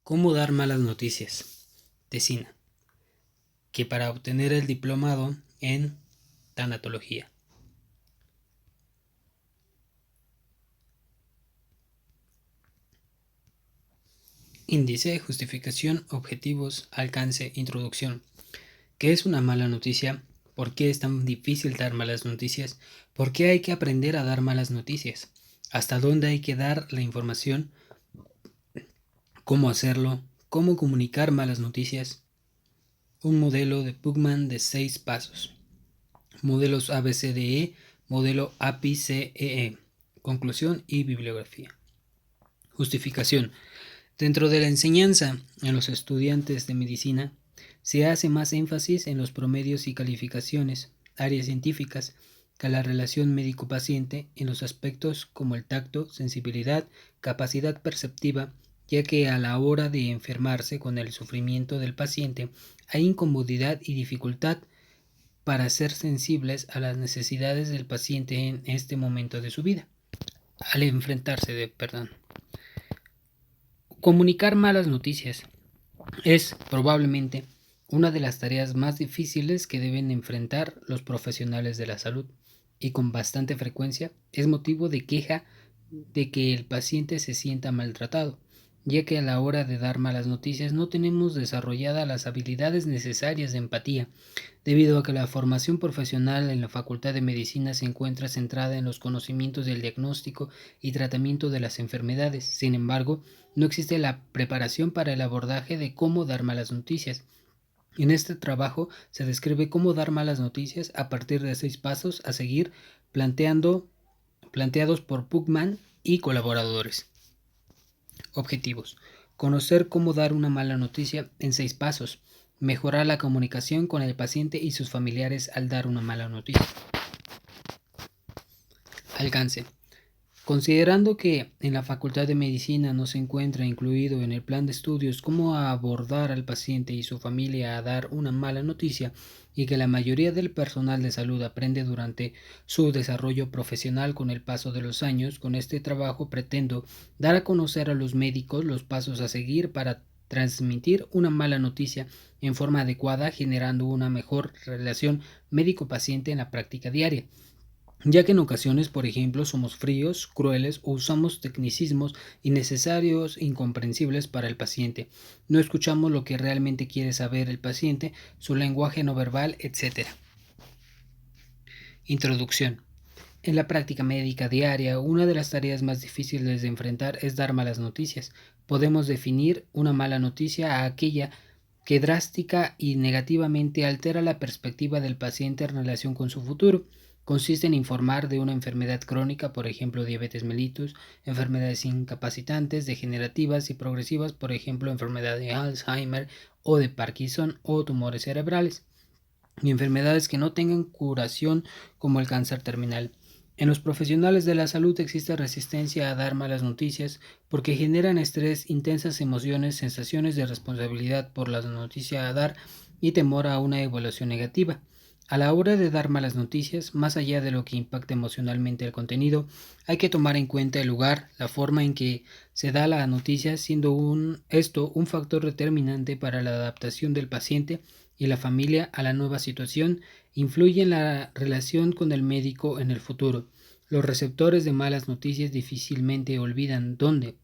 ¿Cómo dar malas noticias? Tesina, que para obtener el diplomado en tanatología. Índice, justificación, objetivos, alcance, introducción. ¿Qué es una mala noticia? ¿Por qué es tan difícil dar malas noticias? ¿Por qué hay que aprender a dar malas noticias? ¿Hasta dónde hay que dar la información? ¿Cómo hacerlo? ¿Cómo comunicar malas noticias? Un modelo de Pugman de 6 pasos. Modelos ABCDE, modelo API-CEE. Conclusión y bibliografía. Justificación. Dentro de la enseñanza en los estudiantes de medicina, se hace más énfasis en los promedios y calificaciones, áreas científicas, que la relación médico-paciente en los aspectos como el tacto, sensibilidad, capacidad perceptiva, ya que a la hora de enfermarse con el sufrimiento del paciente hay incomodidad y dificultad para ser sensibles a las necesidades del paciente en este momento de su vida, al enfrentarse Comunicar malas noticias es probablemente una de las tareas más difíciles que deben enfrentar los profesionales de la salud y con bastante frecuencia es motivo de queja de que el paciente se sienta maltratado, ya que a la hora de dar malas noticias no tenemos desarrolladas las habilidades necesarias de empatía, debido a que la formación profesional en la Facultad de Medicina se encuentra centrada en los conocimientos del diagnóstico y tratamiento de las enfermedades. Sin embargo, no existe la preparación para el abordaje de cómo dar malas noticias. En este trabajo se describe cómo dar malas noticias a partir de 6 pasos a seguir planteados por Pugman y colaboradores. Objetivos. Conocer cómo dar una mala noticia en 6 pasos. Mejorar la comunicación con el paciente y sus familiares al dar una mala noticia. Alcance. Considerando que en la Facultad de Medicina no se encuentra incluido en el plan de estudios cómo abordar al paciente y su familia a dar una mala noticia y que la mayoría del personal de salud aprende durante su desarrollo profesional con el paso de los años, con este trabajo pretendo dar a conocer a los médicos los pasos a seguir para transmitir una mala noticia en forma adecuada, generando una mejor relación médico-paciente en la práctica diaria, ya que en ocasiones, por ejemplo, somos fríos, crueles o usamos tecnicismos innecesarios, incomprensibles para el paciente. No escuchamos lo que realmente quiere saber el paciente, su lenguaje no verbal, etc. Introducción. En la práctica médica diaria, una de las tareas más difíciles de enfrentar es dar malas noticias. Podemos definir una mala noticia a aquella que drástica y negativamente altera la perspectiva del paciente en relación con su futuro. Consiste en informar de una enfermedad crónica, por ejemplo diabetes mellitus, enfermedades incapacitantes, degenerativas y progresivas, por ejemplo enfermedad de Alzheimer o de Parkinson o tumores cerebrales, y enfermedades que no tengan curación como el cáncer terminal. En los profesionales de la salud existe resistencia a dar malas noticias porque generan estrés, intensas emociones, sensaciones de responsabilidad por la noticia a dar y temor a una evaluación negativa. A la hora de dar malas noticias, más allá de lo que impacta emocionalmente el contenido, hay que tomar en cuenta el lugar, la forma en que se da la noticia, siendo esto un factor determinante para la adaptación del paciente y la familia a la nueva situación, influye en la relación con el médico en el futuro. Los receptores de malas noticias difícilmente olvidan dónde,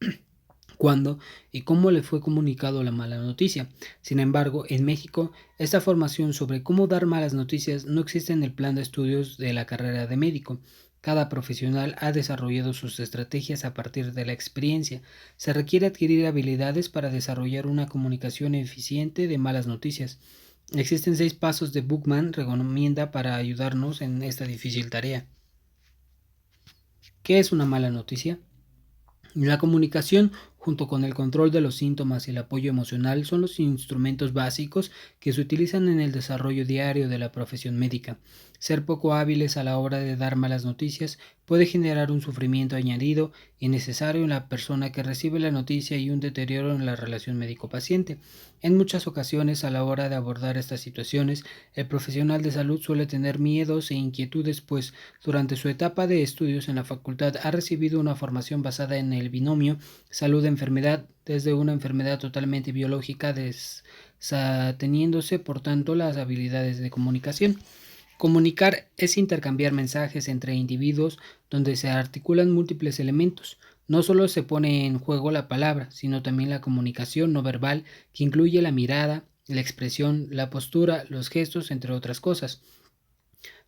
cuándo y cómo le fue comunicado la mala noticia. Sin embargo, en México, esta formación sobre cómo dar malas noticias no existe en el plan de estudios de la carrera de médico. Cada profesional ha desarrollado sus estrategias a partir de la experiencia. Se requiere adquirir habilidades para desarrollar una comunicación eficiente de malas noticias. Existen 6 pasos de Bookman recomienda para ayudarnos en esta difícil tarea. ¿Qué es una mala noticia? La comunicación, junto con el control de los síntomas y el apoyo emocional, son los instrumentos básicos que se utilizan en el desarrollo diario de la profesión médica. Ser poco hábiles a la hora de dar malas noticias puede generar un sufrimiento añadido innecesario en la persona que recibe la noticia y un deterioro en la relación médico-paciente. En muchas ocasiones, a la hora de abordar estas situaciones, el profesional de salud suele tener miedos e inquietudes, pues durante su etapa de estudios en la facultad ha recibido una formación basada en el binomio salud-enfermedad, desde una enfermedad totalmente biológica, desateniéndose por tanto las habilidades de comunicación. Comunicar es intercambiar mensajes entre individuos donde se articulan múltiples elementos. No solo se pone en juego la palabra, sino también la comunicación no verbal, que incluye la mirada, la expresión, la postura, los gestos, entre otras cosas.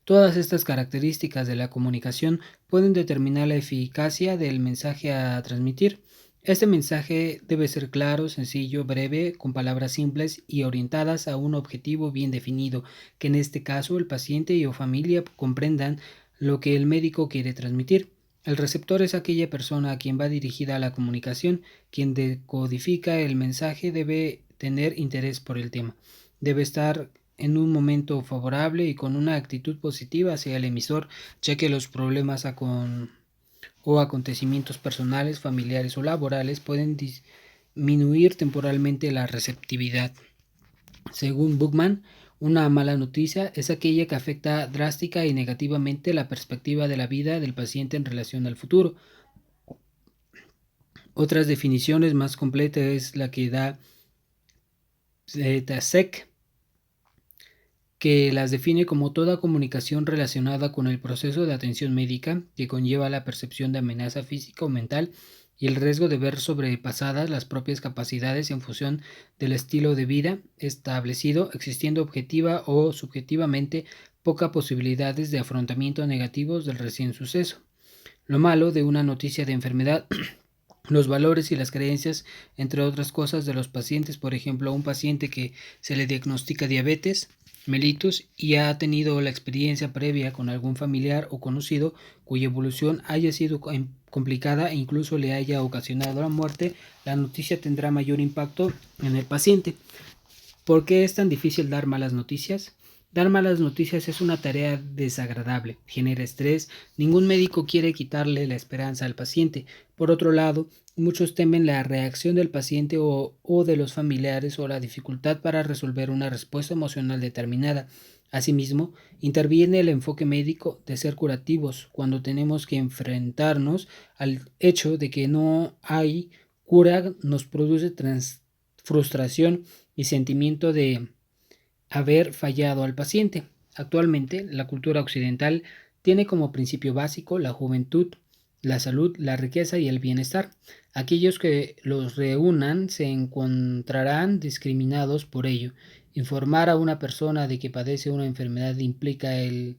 Todas estas características de la comunicación pueden determinar la eficacia del mensaje a transmitir. Este mensaje debe ser claro, sencillo, breve, con palabras simples y orientadas a un objetivo bien definido, que en este caso el paciente y o familia comprendan lo que el médico quiere transmitir. El receptor es aquella persona a quien va dirigida la comunicación. Quien decodifica el mensaje debe tener interés por el tema. Debe estar en un momento favorable y con una actitud positiva hacia el emisor, ya que los problemas o acontecimientos personales, familiares o laborales pueden disminuir temporalmente la receptividad. Según Buchmann, una mala noticia es aquella que afecta drástica y negativamente la perspectiva de la vida del paciente en relación al futuro. Otras definiciones más completas es la que da Tasek, que las define como toda comunicación relacionada con el proceso de atención médica que conlleva la percepción de amenaza física o mental y el riesgo de ver sobrepasadas las propias capacidades en función del estilo de vida establecido, existiendo objetiva o subjetivamente pocas posibilidades de afrontamiento negativos del recién suceso. Lo malo de una noticia de enfermedad, los valores y las creencias, entre otras cosas, de los pacientes. Por ejemplo, a un paciente que se le diagnostica diabetes mellitus y ha tenido la experiencia previa con algún familiar o conocido cuya evolución haya sido complicada e incluso le haya ocasionado la muerte, la noticia tendrá mayor impacto en el paciente. ¿Por qué es tan difícil dar malas noticias? Dar malas noticias es una tarea desagradable, genera estrés, ningún médico quiere quitarle la esperanza al paciente. Por otro lado, muchos temen la reacción del paciente o de los familiares o la dificultad para resolver una respuesta emocional determinada. Asimismo, interviene el enfoque médico de ser curativos cuando tenemos que enfrentarnos al hecho de que no hay cura, nos produce frustración y sentimiento de haber fallado al paciente. Actualmente, la cultura occidental tiene como principio básico la juventud, la salud, la riqueza y el bienestar. Aquellos que los reúnan se encontrarán discriminados por ello. Informar a una persona de que padece una enfermedad implica en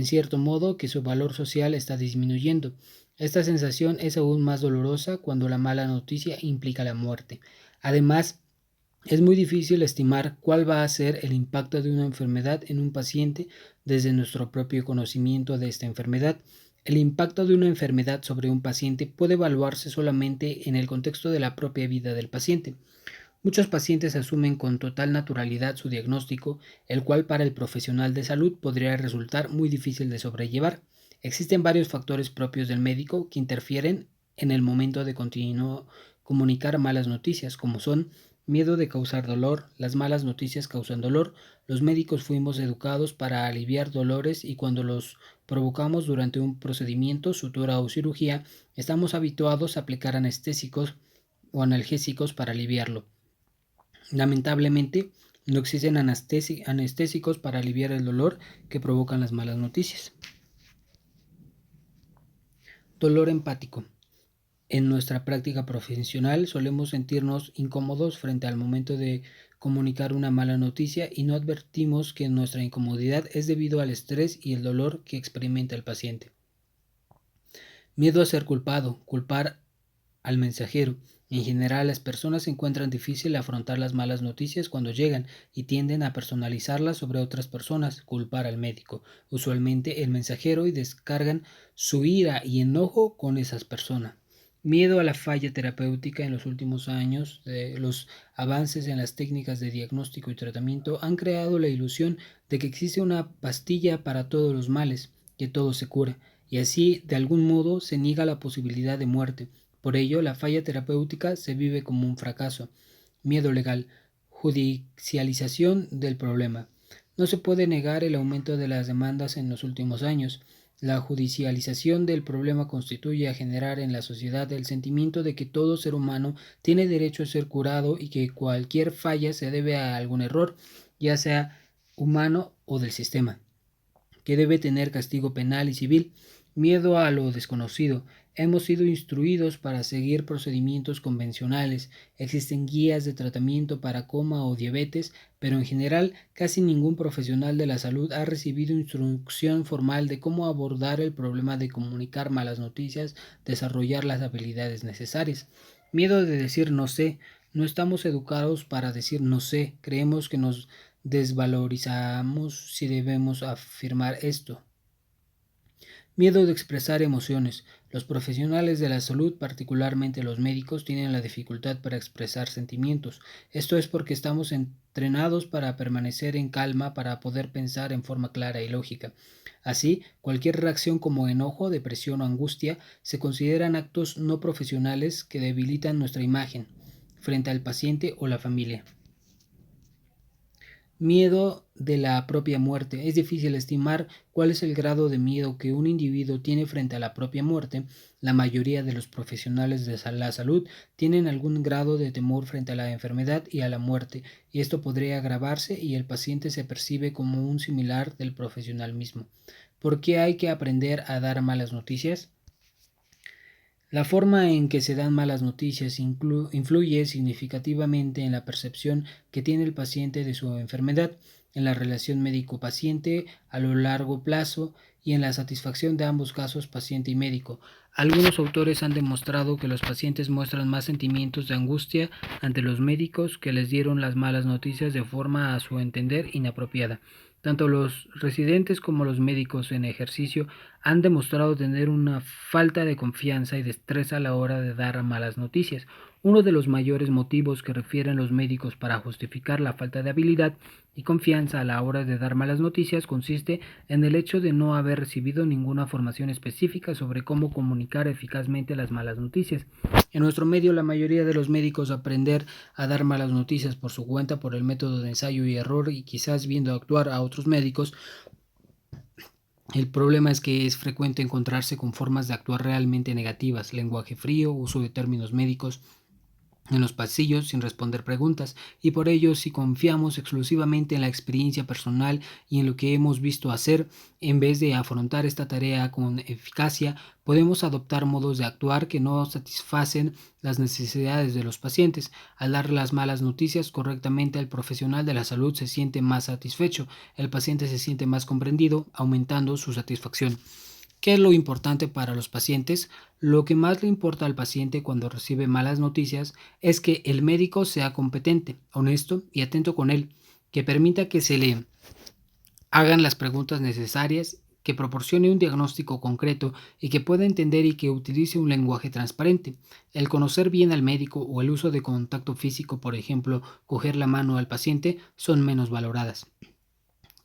cierto modo, que su valor social está disminuyendo. Esta sensación es aún más dolorosa cuando la mala noticia implica la muerte. Además, es muy difícil estimar cuál va a ser el impacto de una enfermedad en un paciente desde nuestro propio conocimiento de esta enfermedad. El impacto de una enfermedad sobre un paciente puede evaluarse solamente en el contexto de la propia vida del paciente. Muchos pacientes asumen con total naturalidad su diagnóstico, el cual para el profesional de salud podría resultar muy difícil de sobrellevar. Existen varios factores propios del médico que interfieren en el momento de comunicar malas noticias, como son miedo de causar dolor. Las malas noticias causan dolor. Los médicos fuimos educados para aliviar dolores y cuando los provocamos durante un procedimiento, sutura o cirugía, estamos habituados a aplicar anestésicos o analgésicos para aliviarlo. Lamentablemente, no existen anestésicos para aliviar el dolor que provocan las malas noticias. Dolor empático. En nuestra práctica profesional solemos sentirnos incómodos frente al momento de comunicar una mala noticia y no advertimos que nuestra incomodidad es debido al estrés y el dolor que experimenta el paciente. Miedo a ser culpado, culpar al mensajero. En general, las personas encuentran difícil afrontar las malas noticias cuando llegan y tienden a personalizarlas sobre otras personas, culpar al médico, usualmente el mensajero, y descargan su ira y enojo con esas personas. Miedo a la falla terapéutica. En los últimos años, los avances en las técnicas de diagnóstico y tratamiento han creado la ilusión de que existe una pastilla para todos los males, que todo se cura. y así de algún modo se niega la posibilidad de muerte. Por ello, la falla terapéutica se vive como un fracaso. Miedo legal. Judicialización del problema. No se puede negar el aumento de las demandas en los últimos años. La judicialización del problema constituye a generar en la sociedad el sentimiento de que todo ser humano tiene derecho a ser curado y que cualquier falla se debe a algún error, ya sea humano o del sistema, que debe tener castigo penal y civil. Miedo a lo desconocido. Hemos sido instruidos para seguir procedimientos convencionales. Existen guías de tratamiento para coma o diabetes, pero en general casi ningún profesional de la salud ha recibido instrucción formal de cómo abordar el problema de comunicar malas noticias, desarrollar las habilidades necesarias. Miedo de decir no sé. No estamos educados para decir no sé. Creemos que nos desvalorizamos si debemos afirmar esto. Miedo de expresar emociones. Los profesionales de la salud, particularmente los médicos, tienen la dificultad para expresar sentimientos. Esto es porque estamos entrenados para permanecer en calma, para poder pensar en forma clara y lógica. Así, cualquier reacción como enojo, depresión o angustia se consideran actos no profesionales que debilitan nuestra imagen frente al paciente o la familia. Miedo de la propia muerte. Es difícil estimar cuál es el grado de miedo que un individuo tiene frente a la propia muerte. La mayoría de los profesionales de la salud tienen algún grado de temor frente a la enfermedad y a la muerte, y esto podría agravarse y el paciente se percibe como un similar del profesional mismo. ¿Por qué hay que aprender a dar malas noticias? La forma en que se dan malas noticias influye significativamente en la percepción que tiene el paciente de su enfermedad, en la relación médico-paciente a lo largo plazo y en la satisfacción de ambos casos, paciente y médico. Algunos autores han demostrado que los pacientes muestran más sentimientos de angustia ante los médicos que les dieron las malas noticias de forma a su entender inapropiada. Tanto los residentes como los médicos en ejercicio han demostrado tener una falta de confianza y destreza a la hora de dar malas noticias. Uno de los mayores motivos que refieren los médicos para justificar la falta de habilidad y confianza a la hora de dar malas noticias consiste en el hecho de no haber recibido ninguna formación específica sobre cómo comunicar eficazmente las malas noticias. En nuestro medio, la mayoría de los médicos aprender a dar malas noticias por su cuenta, por el método de ensayo y error y quizás viendo actuar a otros médicos. El problema es que es frecuente encontrarse con formas de actuar realmente negativas, lenguaje frío, uso de términos médicos en los pasillos sin responder preguntas, y por ello si confiamos exclusivamente en la experiencia personal y en lo que hemos visto hacer, en vez de afrontar esta tarea con eficacia, podemos adoptar modos de actuar que no satisfacen las necesidades de los pacientes. Al dar las malas noticias correctamente, el profesional de la salud se siente más satisfecho, el paciente se siente más comprendido, aumentando su satisfacción. ¿Qué es lo importante para los pacientes? Lo que más le importa al paciente cuando recibe malas noticias es que el médico sea competente, honesto y atento con él, que permita que se le hagan las preguntas necesarias, que proporcione un diagnóstico concreto y que pueda entender y que utilice un lenguaje transparente. El conocer bien al médico o el uso de contacto físico, por ejemplo, coger la mano al paciente, son menos valoradas.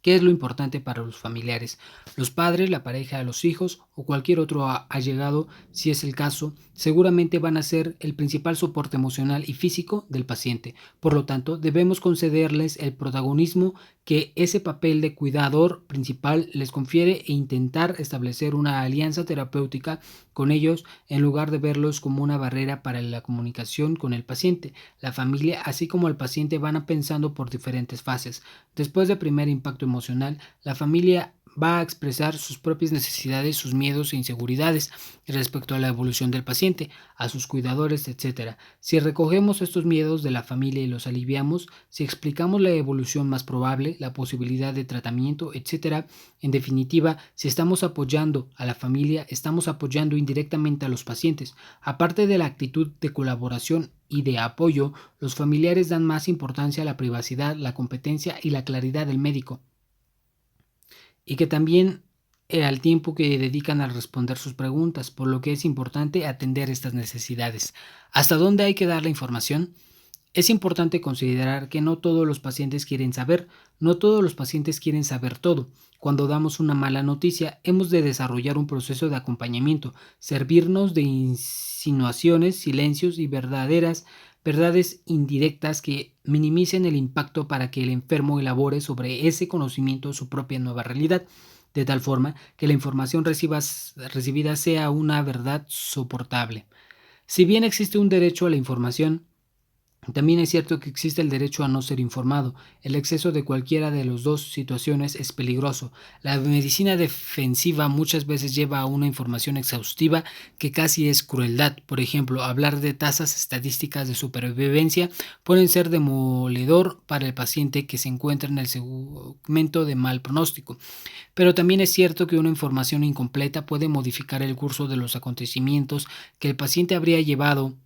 ¿Qué es lo importante para los familiares? Los padres, la pareja, los hijos o cualquier otro allegado, si es el caso, seguramente van a ser el principal soporte emocional y físico del paciente. Por lo tanto, debemos concederles el protagonismo que ese papel de cuidador principal les confiere e intentar establecer una alianza terapéutica con ellos en lugar de verlos como una barrera para la comunicación con el paciente. La familia, así como el paciente, van pensando por diferentes fases. Después del primer impacto emocional, la familia va a expresar sus propias necesidades, sus miedos e inseguridades respecto a la evolución del paciente, a sus cuidadores, etc. Si recogemos estos miedos de la familia y los aliviamos, si explicamos la evolución más probable, la posibilidad de tratamiento, etc., en definitiva, si estamos apoyando a la familia, estamos apoyando indirectamente a los pacientes. Aparte de la actitud de colaboración y de apoyo, los familiares dan más importancia a la privacidad, la competencia y la claridad del médico, y que también al tiempo que dedican a responder sus preguntas, por lo que es importante atender estas necesidades. ¿Hasta dónde hay que dar la información? Es importante considerar que no todos los pacientes quieren saber, no todos los pacientes quieren saber todo. Cuando damos una mala noticia, hemos de desarrollar un proceso de acompañamiento, servirnos de insinuaciones, silencios y verdades indirectas que minimicen el impacto para que el enfermo elabore sobre ese conocimiento su propia nueva realidad, de tal forma que la información recibida sea una verdad soportable. Si bien existe un derecho a la información, también es cierto que existe el derecho a no ser informado. El exceso de cualquiera de las dos situaciones es peligroso. La medicina defensiva muchas veces lleva a una información exhaustiva que casi es crueldad. Por ejemplo, hablar de tasas estadísticas de supervivencia pueden ser demoledor para el paciente que se encuentra en el segmento de mal pronóstico. Pero también es cierto que una información incompleta puede modificar el curso de los acontecimientos que el paciente habría llevado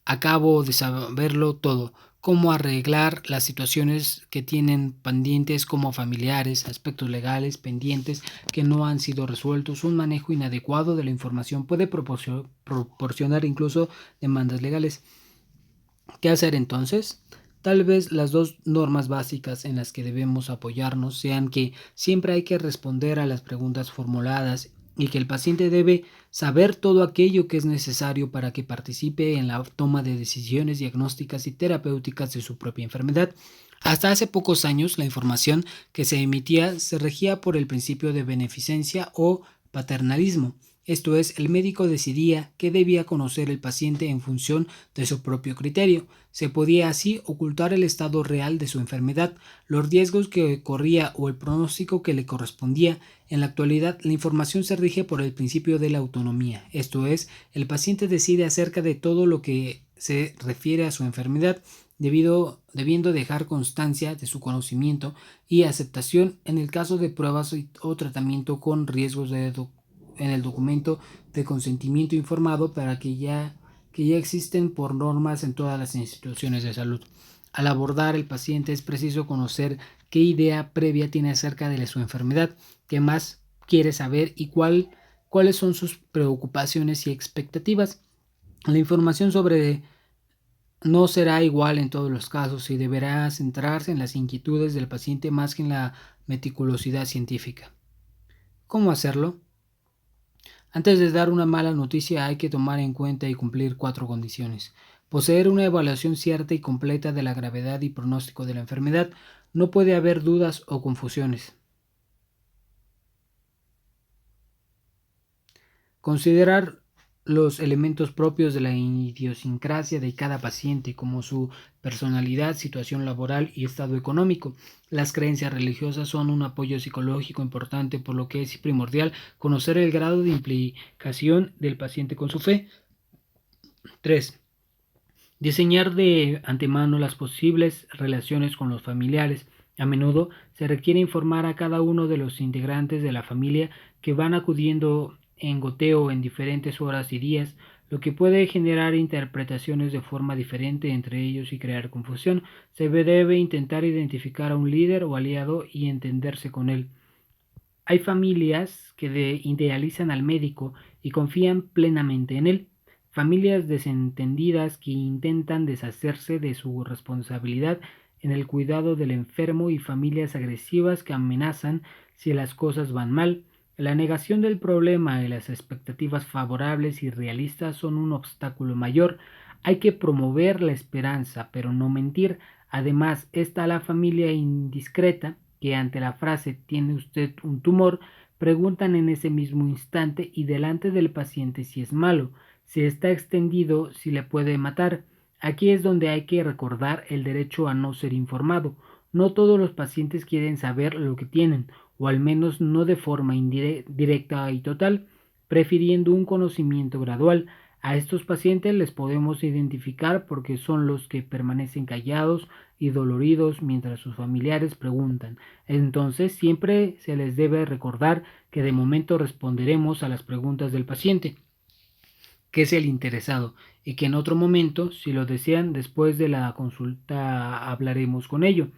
acabo de saberlo todo, cómo arreglar las situaciones que tienen pendientes como familiares, aspectos legales pendientes que no han sido resueltos. Un manejo inadecuado de la información puede proporcionar incluso demandas legales. ¿Qué hacer entonces? Tal vez las dos normas básicas en las que debemos apoyarnos sean que siempre hay que responder a las preguntas formuladas y que el paciente debe saber todo aquello que es necesario para que participe en la toma de decisiones diagnósticas y terapéuticas de su propia enfermedad. Hasta hace pocos años, la información que se emitía se regía por el principio de beneficencia o paternalismo. Esto es, el médico decidía qué debía conocer el paciente en función de su propio criterio. Se podía así ocultar el estado real de su enfermedad, los riesgos que corría o el pronóstico que le correspondía. En la actualidad, la información se rige por el principio de la autonomía. Esto es, el paciente decide acerca de todo lo que se refiere a su enfermedad, debiendo dejar constancia de su conocimiento y aceptación en el caso de pruebas o tratamiento con riesgos en el documento de consentimiento informado que ya existen por normas en todas las instituciones de salud. Al abordar el paciente es preciso conocer qué idea previa tiene acerca de su enfermedad, qué más quiere saber y cuáles son sus preocupaciones y expectativas. La información sobre no será igual en todos los casos y deberá centrarse en las inquietudes del paciente más que en la meticulosidad científica. ¿Cómo hacerlo? Antes de dar una mala noticia hay que tomar en cuenta y cumplir 4 condiciones. Poseer una evaluación cierta y completa de la gravedad y pronóstico de la enfermedad. No puede haber dudas o confusiones. Considerar los elementos propios de la idiosincrasia de cada paciente, como su personalidad, situación laboral y estado económico. Las creencias religiosas son un apoyo psicológico importante, por lo que es primordial conocer el grado de implicación del paciente con su fe. 3. Diseñar de antemano las posibles relaciones con los familiares. A menudo se requiere informar a cada uno de los integrantes de la familia que van acudiendo en goteo en diferentes horas y días, lo que puede generar interpretaciones de forma diferente entre ellos y crear confusión. Se debe intentar identificar a un líder o aliado y entenderse con él. Hay familias que idealizan al médico y confían plenamente en él. Familias desentendidas que intentan deshacerse de su responsabilidad en el cuidado del enfermo y familias agresivas que amenazan si las cosas van mal. La negación del problema y las expectativas favorables y realistas son un obstáculo mayor. Hay que promover la esperanza, pero no mentir. Además, está la familia indiscreta que ante la frase ¿tiene usted un tumor? Preguntan en ese mismo instante y delante del paciente si es malo, si está extendido, si le puede matar. Aquí es donde hay que recordar el derecho a no ser informado. No todos los pacientes quieren saber lo que tienen, o al menos no de forma directa y total, prefiriendo un conocimiento gradual. A estos pacientes les podemos identificar porque son los que permanecen callados y doloridos mientras sus familiares preguntan. Entonces siempre se les debe recordar que de momento responderemos a las preguntas del paciente, que es el interesado, y que en otro momento, si lo desean, después de la consulta hablaremos con ello.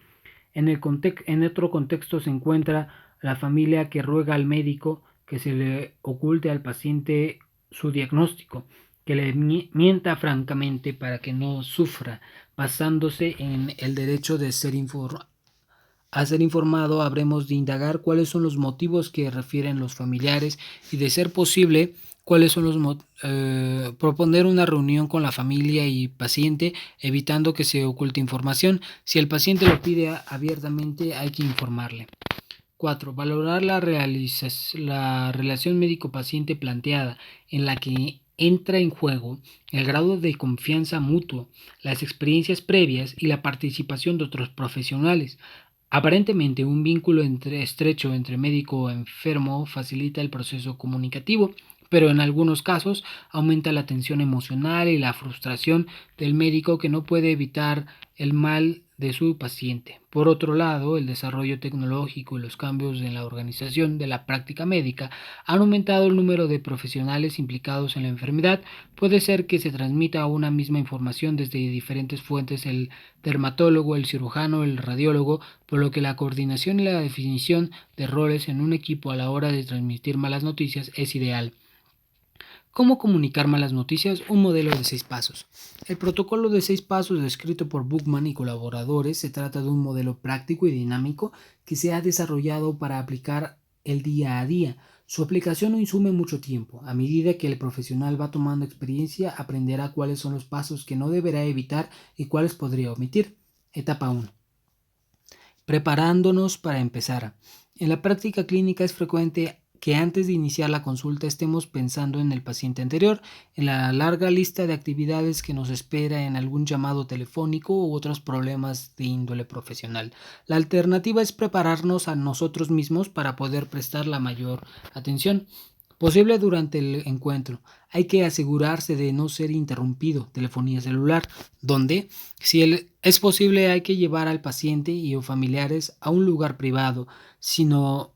En otro contexto se encuentra la familia que ruega al médico que se le oculte al paciente su diagnóstico. que le mienta francamente para que no sufra, basándose en el derecho de ser a ser informado, habremos de indagar cuáles son los motivos que refieren los familiares y, de ser posible, cuáles son proponer una reunión con la familia y paciente, evitando que se oculte información. Si el paciente lo pide abiertamente, hay que informarle. 4. Valorar la relación médico-paciente planteada, en la que entra en juego el grado de confianza mutuo, las experiencias previas y la participación de otros profesionales. Aparentemente, un vínculo estrecho entre médico y enfermo facilita el proceso comunicativo, pero en algunos casos aumenta la tensión emocional y la frustración del médico, que no puede evitar el mal de su paciente. Por otro lado, el desarrollo tecnológico y los cambios en la organización de la práctica médica han aumentado el número de profesionales implicados en la enfermedad. Puede ser que se transmita una misma información desde diferentes fuentes: el dermatólogo, el cirujano, el radiólogo, por lo que la coordinación y la definición de roles en un equipo a la hora de transmitir malas noticias es ideal. ¿Cómo comunicar malas noticias? Un modelo de 6 pasos. El protocolo de 6 pasos, descrito por Buchman y colaboradores, se trata de un modelo práctico y dinámico que se ha desarrollado para aplicar el día a día. Su aplicación no insume mucho tiempo. A medida que el profesional va tomando experiencia, aprenderá cuáles son los pasos que no deberá evitar y cuáles podría omitir. Etapa 1. Preparándonos para empezar. En la práctica clínica es frecuente que antes de iniciar la consulta estemos pensando en el paciente anterior, en la larga lista de actividades que nos espera, en algún llamado telefónico u otros problemas de índole profesional. La alternativa es prepararnos a nosotros mismos para poder prestar la mayor atención posible durante el encuentro. Hay que asegurarse de no ser interrumpido. Telefonía celular, donde, si es posible, hay que llevar al paciente y o familiares a un lugar privado. Si no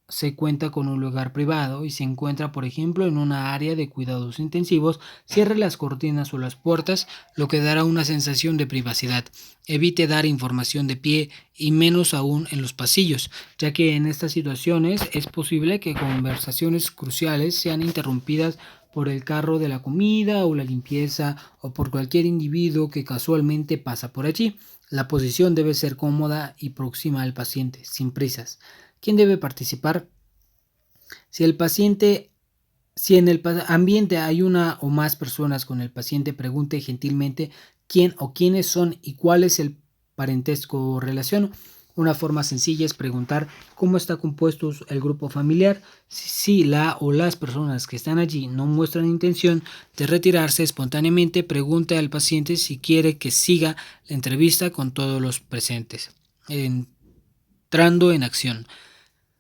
se cuenta con un lugar privado y se encuentra, por ejemplo, en una área de cuidados intensivos, cierre las cortinas o las puertas, lo que dará una sensación de privacidad. Evite dar información de pie, y menos aún en los pasillos, ya que en estas situaciones es posible que conversaciones cruciales sean interrumpidas por el carro de la comida o la limpieza, o por cualquier individuo que casualmente pasa por allí. La posición debe ser cómoda y próxima al paciente, sin prisas. ¿Quién debe participar? Si en el ambiente hay una o más personas con el paciente, pregunte gentilmente quién o quiénes son y cuál es el parentesco o relación. Una forma sencilla es preguntar cómo está compuesto el grupo familiar. Si la o las personas que están allí no muestran intención de retirarse espontáneamente, pregunte al paciente si quiere que siga la entrevista con todos los presentes. Entrando en acción.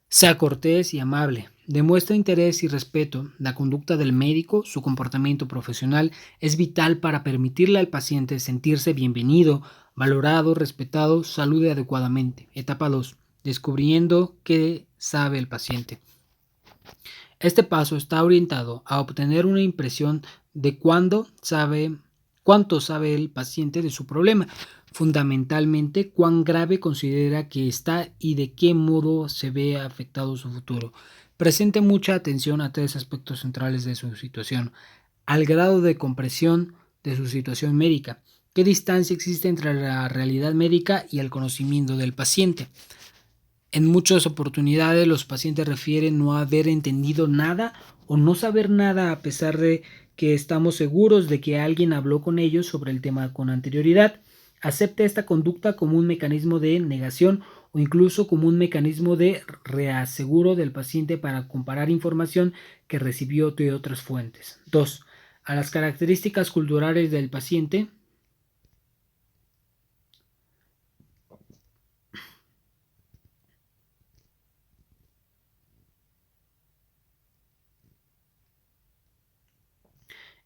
Sea cortés y amable. Demuestra interés y respeto. La conducta del médico, su comportamiento profesional, es vital para permitirle al paciente sentirse bienvenido, valorado, respetado. Salude adecuadamente. Etapa 2. Descubriendo qué sabe el paciente. Este paso está orientado a obtener una impresión de cuánto sabe el paciente de su problema, fundamentalmente cuán grave considera que está y de qué modo se ve afectado su futuro. Presente mucha atención a 3 aspectos centrales de su situación: al grado de comprensión de su situación médica, qué distancia existe entre la realidad médica y el conocimiento del paciente. En muchas oportunidades los pacientes refieren no haber entendido nada o no saber nada, a pesar de que estamos seguros de que alguien habló con ellos sobre el tema con anterioridad. Acepte esta conducta como un mecanismo de negación o incluso como un mecanismo de reaseguro del paciente para comparar información que recibió de otras fuentes. 2. A las características culturales del paciente.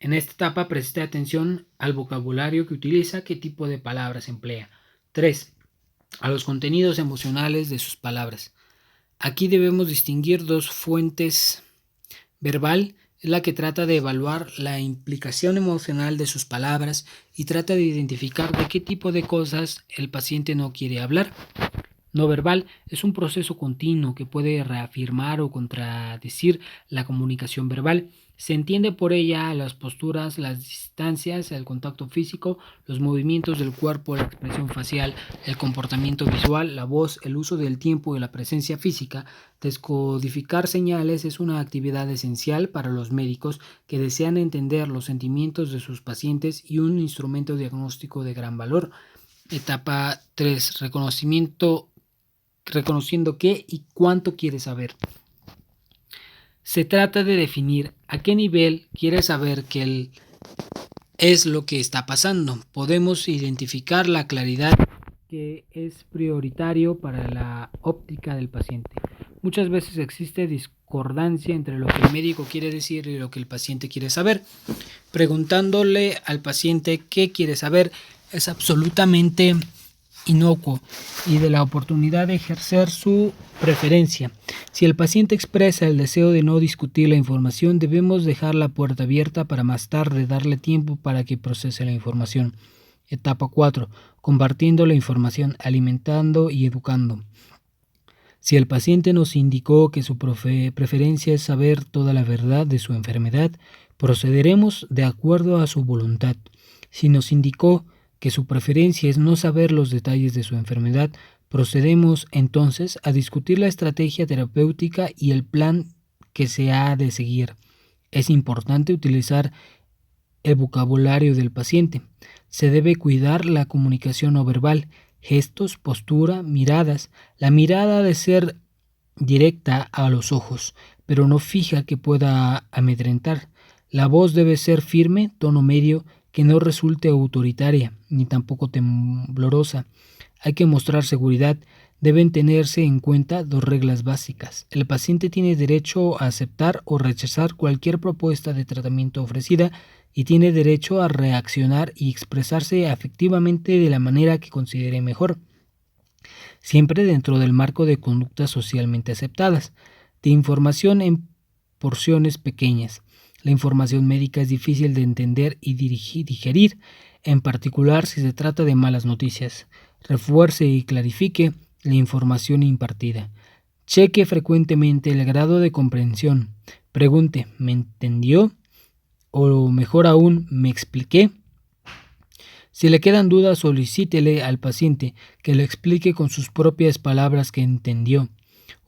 En esta etapa preste atención al vocabulario que utiliza, qué tipo de palabras emplea. 3. A los contenidos emocionales de sus palabras. Aquí debemos distinguir 2 fuentes. Verbal es la que trata de evaluar la implicación emocional de sus palabras y trata de identificar de qué tipo de cosas el paciente no quiere hablar. No verbal es un proceso continuo que puede reafirmar o contradecir la comunicación verbal. Se entiende por ella las posturas, las distancias, el contacto físico, los movimientos del cuerpo, la expresión facial, el comportamiento visual, la voz, el uso del tiempo y la presencia física. Descodificar señales es una actividad esencial para los médicos que desean entender los sentimientos de sus pacientes y un instrumento diagnóstico de gran valor. Etapa 3. Reconociendo qué y cuánto quieres saber. Se trata de definir a qué nivel quieres saber qué es lo que está pasando. Podemos identificar la claridad que es prioritario para la óptica del paciente. Muchas veces existe discordancia entre lo que el médico quiere decir y lo que el paciente quiere saber. Preguntándole al paciente qué quiere saber es absolutamente inocuo y de la oportunidad de ejercer su preferencia. Si el paciente expresa el deseo de no discutir la información, debemos dejar la puerta abierta para más tarde darle tiempo para que procese la información. Etapa 4. Compartiendo la información, alimentando y educando. Si el paciente nos indicó que su preferencia es saber toda la verdad de su enfermedad, procederemos de acuerdo a su voluntad. Si nos indicó que su preferencia es no saber los detalles de su enfermedad, procedemos entonces a discutir la estrategia terapéutica y el plan que se ha de seguir. Es importante utilizar el vocabulario del paciente. Se debe cuidar la comunicación no verbal, gestos, postura, miradas. La mirada ha de ser directa a los ojos, pero no fija que pueda amedrentar. La voz debe ser firme, tono medio, que no resulte autoritaria, ni tampoco temblorosa. Hay que mostrar seguridad. Deben tenerse en cuenta dos reglas básicas. El paciente tiene derecho a aceptar o rechazar cualquier propuesta de tratamiento ofrecida y tiene derecho a reaccionar y expresarse afectivamente de la manera que considere mejor, siempre dentro del marco de conductas socialmente aceptadas, de información en porciones pequeñas. La información médica es difícil de entender y digerir, en particular si se trata de malas noticias. Refuerce y clarifique la información impartida. Cheque frecuentemente el grado de comprensión. Pregunte, ¿me entendió? O mejor aún, ¿me expliqué? Si le quedan dudas, solicítele al paciente que le explique con sus propias palabras que entendió.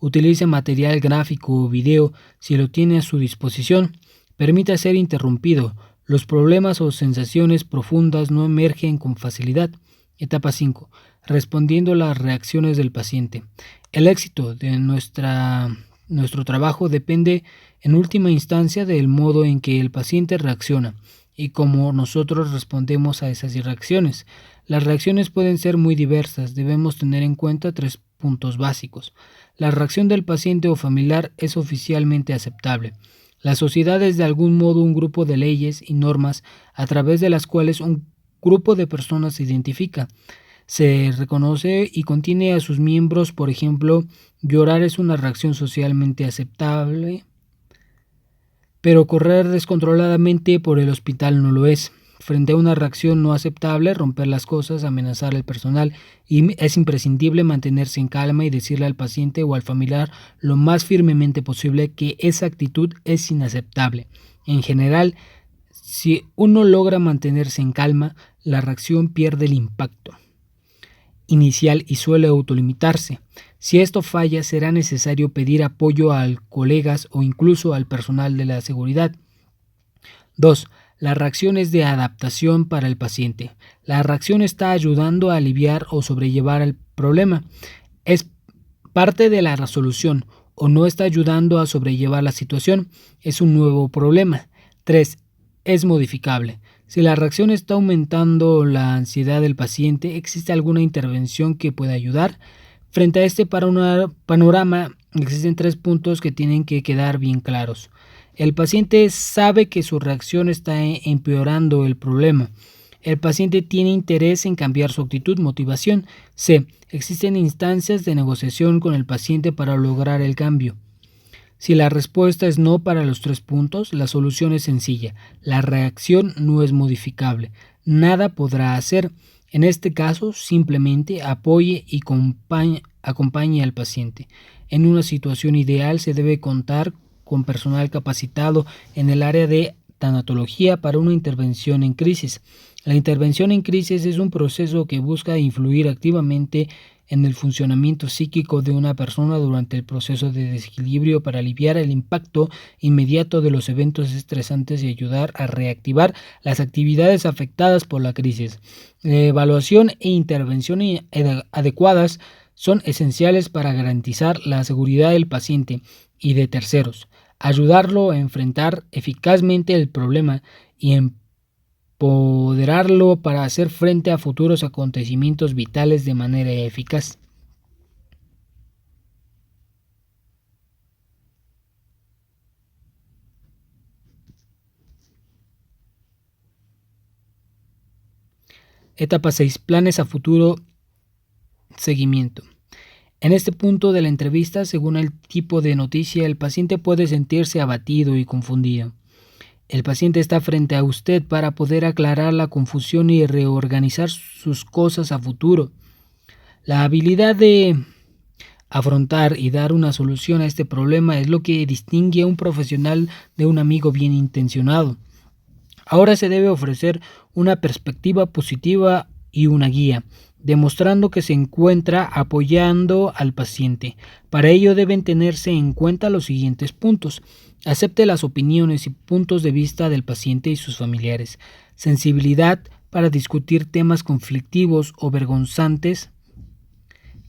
Utilice material gráfico o video si lo tiene a su disposición. Permita ser interrumpido. Los problemas o sensaciones profundas no emergen con facilidad. Etapa 5. Respondiendo a las reacciones del paciente. El éxito de nuestro trabajo depende en última instancia del modo en que el paciente reacciona y cómo nosotros respondemos a esas reacciones. Las reacciones pueden ser muy diversas. Debemos tener en cuenta 3 puntos básicos. La reacción del paciente o familiar es oficialmente aceptable. La sociedad es de algún modo un grupo de leyes y normas a través de las cuales un grupo de personas se identifica. Se reconoce y contiene a sus miembros. Por ejemplo, llorar es una reacción socialmente aceptable, pero correr descontroladamente por el hospital no lo es. Frente a una reacción no aceptable, romper las cosas, amenazar al personal, y es imprescindible mantenerse en calma y decirle al paciente o al familiar lo más firmemente posible que esa actitud es inaceptable. En general, si uno logra mantenerse en calma, la reacción pierde el impacto inicial y suele autolimitarse. Si esto falla, será necesario pedir apoyo a colegas o incluso al personal de la seguridad. 2. La reacción es de adaptación para el paciente. La reacción está ayudando a aliviar o sobrellevar el problema. Es parte de la resolución o no está ayudando a sobrellevar la situación. Es un nuevo problema. 3. Es modificable. Si la reacción está aumentando la ansiedad del paciente, ¿existe alguna intervención que pueda ayudar? Frente a este panorama, existen 3 puntos que tienen que quedar bien claros. El paciente sabe que su reacción está empeorando el problema. El paciente tiene interés en cambiar su actitud, motivación. C. Existen instancias de negociación con el paciente para lograr el cambio. Si la respuesta es no para los 3 puntos, la solución es sencilla. La reacción no es modificable. Nada podrá hacer. En este caso, simplemente apoye y acompañe al paciente. En una situación ideal se debe contar con personal capacitado en el área de tanatología para una intervención en crisis. La intervención en crisis es un proceso que busca influir activamente en el funcionamiento psíquico de una persona durante el proceso de desequilibrio para aliviar el impacto inmediato de los eventos estresantes y ayudar a reactivar las actividades afectadas por la crisis. La evaluación e intervención adecuadas son esenciales para garantizar la seguridad del paciente y de terceros, ayudarlo a enfrentar eficazmente el problema y empoderarlo para hacer frente a futuros acontecimientos vitales de manera eficaz. Etapa 6. Planes a futuro. Seguimiento. En este punto de la entrevista, según el tipo de noticia, el paciente puede sentirse abatido y confundido. El paciente está frente a usted para poder aclarar la confusión y reorganizar sus cosas a futuro. La habilidad de afrontar y dar una solución a este problema es lo que distingue a un profesional de un amigo bien intencionado. Ahora se debe ofrecer una perspectiva positiva y una guía, demostrando que se encuentra apoyando al paciente. Para ello deben tenerse en cuenta los siguientes puntos. Acepte las opiniones y puntos de vista del paciente y sus familiares. Sensibilidad para discutir temas conflictivos o vergonzantes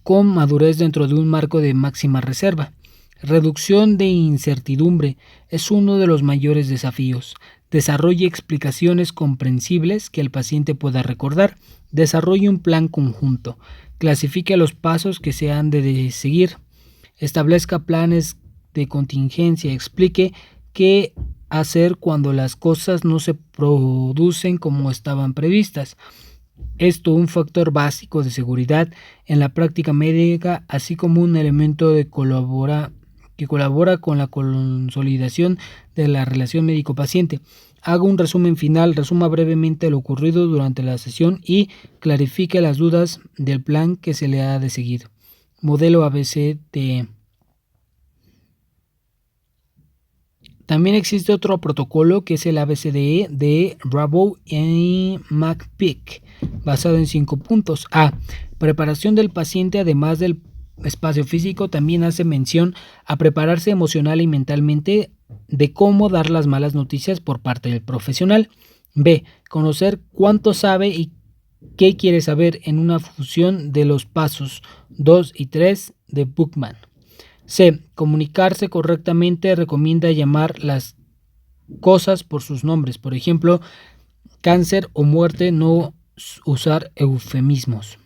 con madurez dentro de un marco de máxima reserva. Reducción de incertidumbre es uno de los mayores desafíos. Desarrolle explicaciones comprensibles que el paciente pueda recordar. Desarrolle un plan conjunto. Clasifique los pasos que se han de seguir. Establezca planes de contingencia. Explique qué hacer cuando las cosas no se producen como estaban previstas. Esto un factor básico de seguridad en la práctica médica, así como un elemento que colabora con la consolidación de la relación médico-paciente. Haga un resumen final, resuma brevemente lo ocurrido durante la sesión y clarifique las dudas del plan que se le ha de seguir. Modelo ABCDE. También existe otro protocolo que es el ABCDE de Bravo y McPeak, basado en 5 puntos. A. Preparación del paciente. Además del espacio físico, también hace mención a prepararse emocional y mentalmente de cómo dar las malas noticias por parte del profesional. B. Conocer cuánto sabe y qué quiere saber en una fusión de los pasos 2 y 3 de Buchmann. C. Comunicarse correctamente. Recomienda llamar las cosas por sus nombres. Por ejemplo, cáncer o muerte, no usar eufemismos.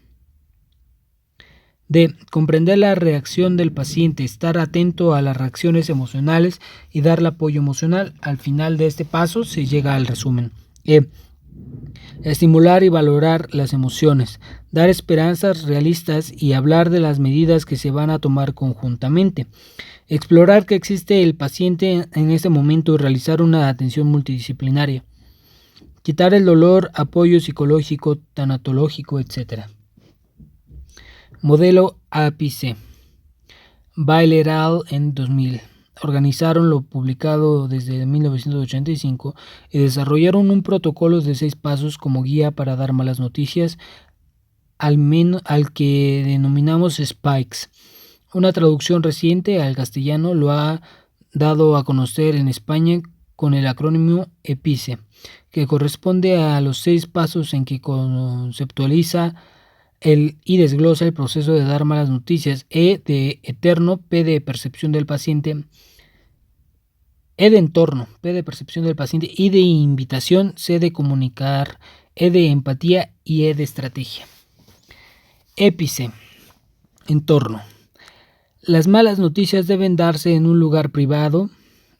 D. Comprender la reacción del paciente, estar atento a las reacciones emocionales y darle apoyo emocional. Al final de este paso se llega al resumen. E. Estimular y valorar las emociones, dar esperanzas realistas y hablar de las medidas que se van a tomar conjuntamente. Explorar que existe el paciente en este momento y realizar una atención multidisciplinaria. Quitar el dolor, apoyo psicológico, tanatológico, etc. Modelo APIC. Bailey et al. En 2000. Organizaron lo publicado desde 1985 y desarrollaron un protocolo de 6 pasos como guía para dar malas noticias, al que denominamos Spikes. Una traducción reciente al castellano lo ha dado a conocer en España con el acrónimo EPICE, que corresponde a los 6 pasos en que conceptualiza y desglosa el proceso de dar malas noticias. E de eterno, P de percepción del paciente, E de entorno, P de percepción del paciente, I de invitación, C de comunicar, E de empatía y E de estrategia. Épice. Entorno. Las malas noticias deben darse en un lugar privado,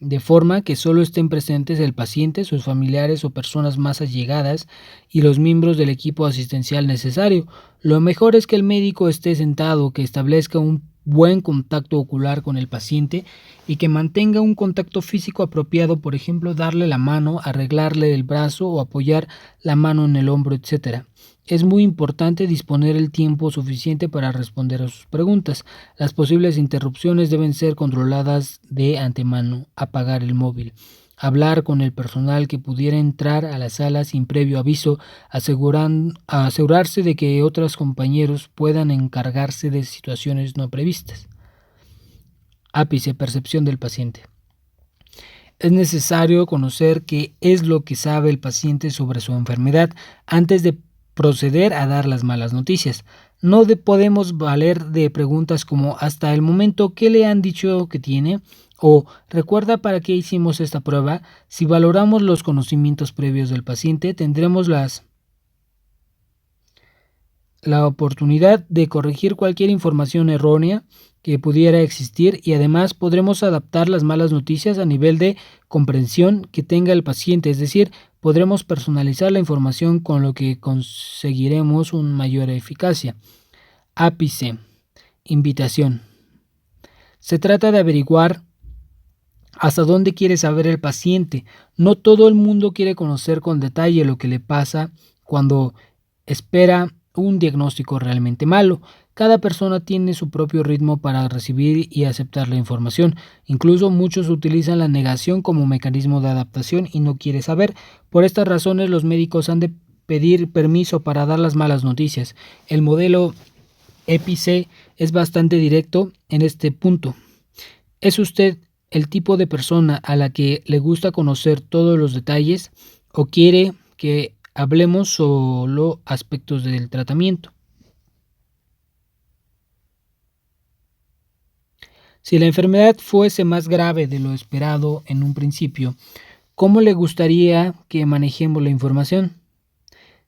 de forma que solo estén presentes el paciente, sus familiares o personas más allegadas y los miembros del equipo asistencial necesario. Lo mejor es que el médico esté sentado, que establezca un buen contacto ocular con el paciente y que mantenga un contacto físico apropiado, por ejemplo, darle la mano, arreglarle el brazo o apoyar la mano en el hombro, etc. Es muy importante disponer el tiempo suficiente para responder a sus preguntas. Las posibles interrupciones deben ser controladas de antemano. Apagar el móvil. Hablar con el personal que pudiera entrar a la sala sin previo aviso, asegurarse de que otros compañeros puedan encargarse de situaciones no previstas. Ápice, percepción del paciente. Es necesario conocer qué es lo que sabe el paciente sobre su enfermedad antes de proceder a dar las malas noticias. No podemos valer de preguntas como hasta el momento ¿qué le han dicho que tiene? O ¿recuerda para qué hicimos esta prueba? Si valoramos los conocimientos previos del paciente, tendremos la oportunidad de corregir cualquier información errónea que pudiera existir y además podremos adaptar las malas noticias a nivel de comprensión que tenga el paciente, es decir, podremos personalizar la información con lo que conseguiremos una mayor eficacia. Ápice, invitación. Se trata de averiguar hasta dónde quiere saber el paciente. No todo el mundo quiere conocer con detalle lo que le pasa cuando espera un diagnóstico realmente malo. Cada persona tiene su propio ritmo para recibir y aceptar la información. Incluso muchos utilizan la negación como mecanismo de adaptación y no quiere saber. Por estas razones los médicos han de pedir permiso para dar las malas noticias. El modelo EPI-C es bastante directo en este punto. ¿Es usted el tipo de persona a la que le gusta conocer todos los detalles o quiere que hablemos solo aspectos del tratamiento? Si la enfermedad fuese más grave de lo esperado en un principio, ¿cómo le gustaría que manejemos la información?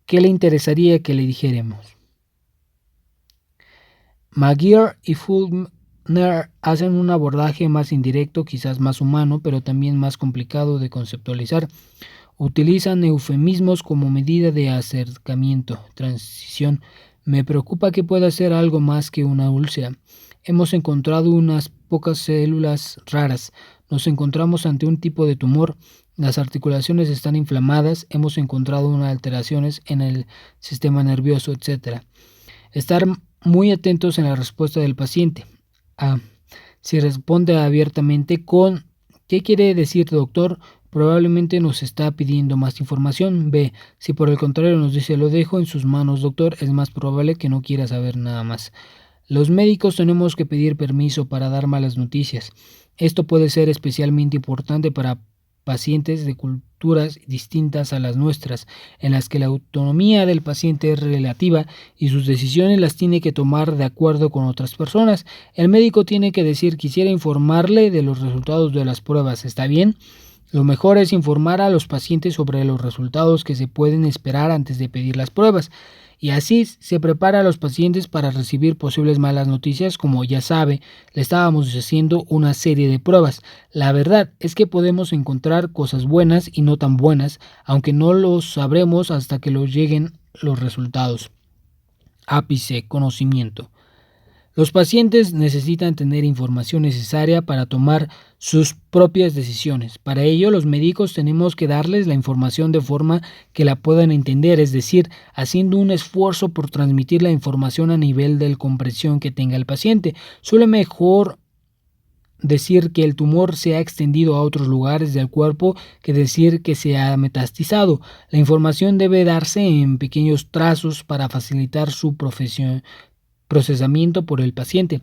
¿Qué le interesaría que le dijéramos? McGeer y Fulner hacen un abordaje más indirecto, quizás más humano, pero también más complicado de conceptualizar. Utilizan eufemismos como medida de acercamiento, transición. Me preocupa que pueda ser algo más que una úlcera. Hemos encontrado unas pocas células raras. Nos encontramos ante un tipo de tumor. Las articulaciones están inflamadas. Hemos encontrado unas alteraciones en el sistema nervioso, etc. Estar muy atentos en la respuesta del paciente. A. Si responde abiertamente con ¿qué quiere decir, doctor? Probablemente nos está pidiendo más información. B. Si por el contrario nos dice lo dejo en sus manos, doctor, es más probable que no quiera saber nada más. Los médicos tenemos que pedir permiso para dar malas noticias. Esto puede ser especialmente importante para pacientes de culturas distintas a las nuestras, en las que la autonomía del paciente es relativa y sus decisiones las tiene que tomar de acuerdo con otras personas. El médico tiene que decir quisiera informarle de los resultados de las pruebas. ¿Está bien? Lo mejor es informar a los pacientes sobre los resultados que se pueden esperar antes de pedir las pruebas. Y así se prepara a los pacientes para recibir posibles malas noticias, como ya sabe, le estábamos haciendo una serie de pruebas. La verdad es que podemos encontrar cosas buenas y no tan buenas, aunque no lo sabremos hasta que nos lleguen los resultados. Ápice, conocimiento. Los pacientes necesitan tener información necesaria para tomar sus propias decisiones. Para ello, los médicos tenemos que darles la información de forma que la puedan entender, es decir, haciendo un esfuerzo por transmitir la información a nivel de comprensión que tenga el paciente. Suele mejor decir que el tumor se ha extendido a otros lugares del cuerpo que decir que se ha metastizado. La información debe darse en pequeños trazos para facilitar su procesamiento por el paciente.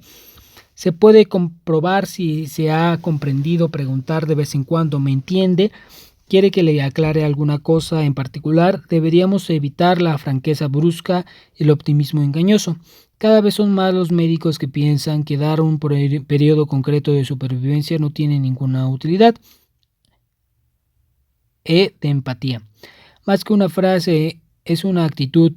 Se puede comprobar si se ha comprendido, preguntar de vez en cuando, ¿me entiende? ¿Quiere que le aclare alguna cosa en particular? Deberíamos evitar la franqueza brusca y el optimismo engañoso. Cada vez son más los médicos que piensan que dar un periodo concreto de supervivencia no tiene ninguna utilidad. De empatía. Más que una frase, es una actitud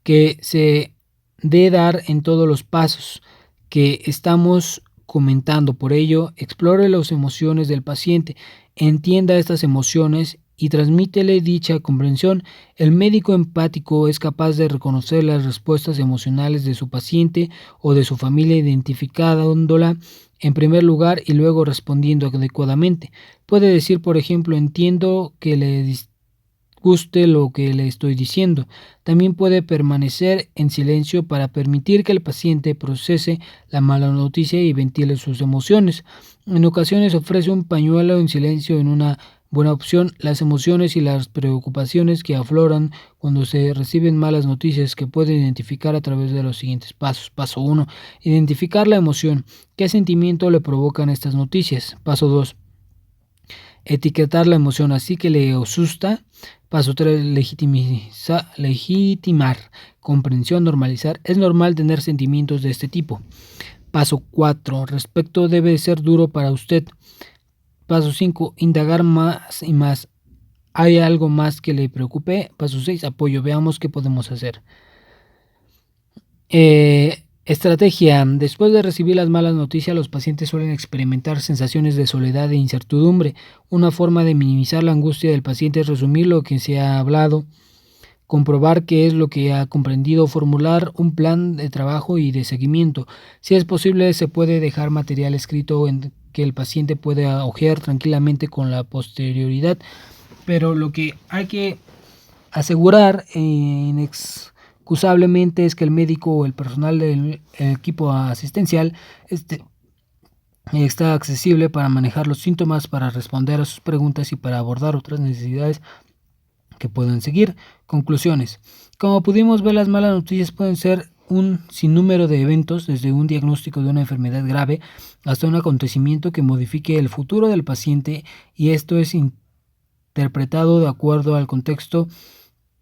que se de dar en todos los pasos que estamos comentando. Por ello, explore las emociones del paciente, entienda estas emociones y transmítele dicha comprensión. El médico empático es capaz de reconocer las respuestas emocionales de su paciente o de su familia, identificándola en primer lugar y luego respondiendo adecuadamente. Puede decir, por ejemplo, entiendo que le guste lo que le estoy diciendo. También puede permanecer en silencio para permitir que el paciente procese la mala noticia y ventile sus emociones. En ocasiones ofrece un pañuelo en silencio en una buena opción. Las emociones y las preocupaciones que afloran cuando se reciben malas noticias que puede identificar a través de los siguientes pasos. Paso 1. Identificar la emoción. ¿Qué sentimiento le provocan estas noticias? Paso 2. Etiquetar la emoción, así que le asusta. Paso 3. Legitimar. Comprensión, normalizar. Es normal tener sentimientos de este tipo. Paso 4. Respecto debe ser duro para usted. Paso 5. Indagar más y más. ¿Hay algo más que le preocupe? Paso 6. Apoyo. Veamos qué podemos hacer. Estrategia. Después de recibir las malas noticias, los pacientes suelen experimentar sensaciones de soledad e incertidumbre. Una forma de minimizar la angustia del paciente es resumir lo que se ha hablado, comprobar qué es lo que ha comprendido, formular un plan de trabajo y de seguimiento. Si es posible, se puede dejar material escrito en que el paciente pueda hojear tranquilamente con la posterioridad, pero lo que hay que asegurar inexcusablemente es que el médico o el personal del equipo asistencial está accesible para manejar los síntomas, para responder a sus preguntas y para abordar otras necesidades que puedan seguir. Conclusiones. Como pudimos ver, las malas noticias pueden ser un sinnúmero de eventos, desde un diagnóstico de una enfermedad grave hasta un acontecimiento que modifique el futuro del paciente, y esto es interpretado de acuerdo al contexto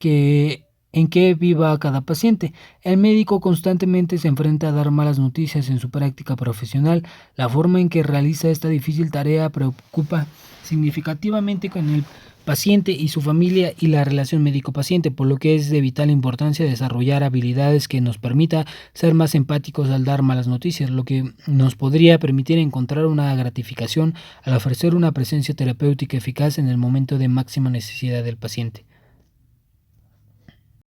en que viva cada paciente. El médico constantemente se enfrenta a dar malas noticias en su práctica profesional. La forma en que realiza esta difícil tarea preocupa significativamente con el paciente y su familia y la relación médico-paciente, por lo que es de vital importancia desarrollar habilidades que nos permita ser más empáticos al dar malas noticias, lo que nos podría permitir encontrar una gratificación al ofrecer una presencia terapéutica eficaz en el momento de máxima necesidad del paciente.